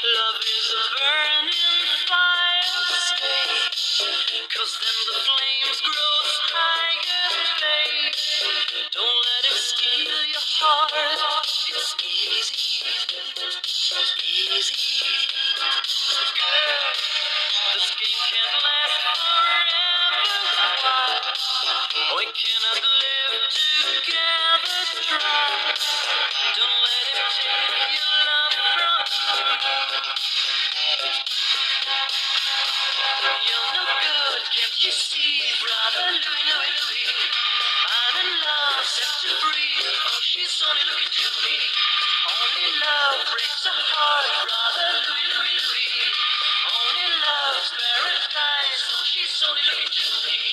Love is a burning fire, stay, 'cause then the flames grow higher, fade. Don't let it steal your heart, it's easy, easy. Girl, this game can't last forever, why? We cannot live together, try. Don't let it take your love from me. You're no good, can't you see, brother Louie, Louie, Louie? I'm in love, set to free. Oh, she's only looking to me. Only love breaks a heart, brother Louie, Louie, Louie. Only love's paradise. Oh, she's only looking to me.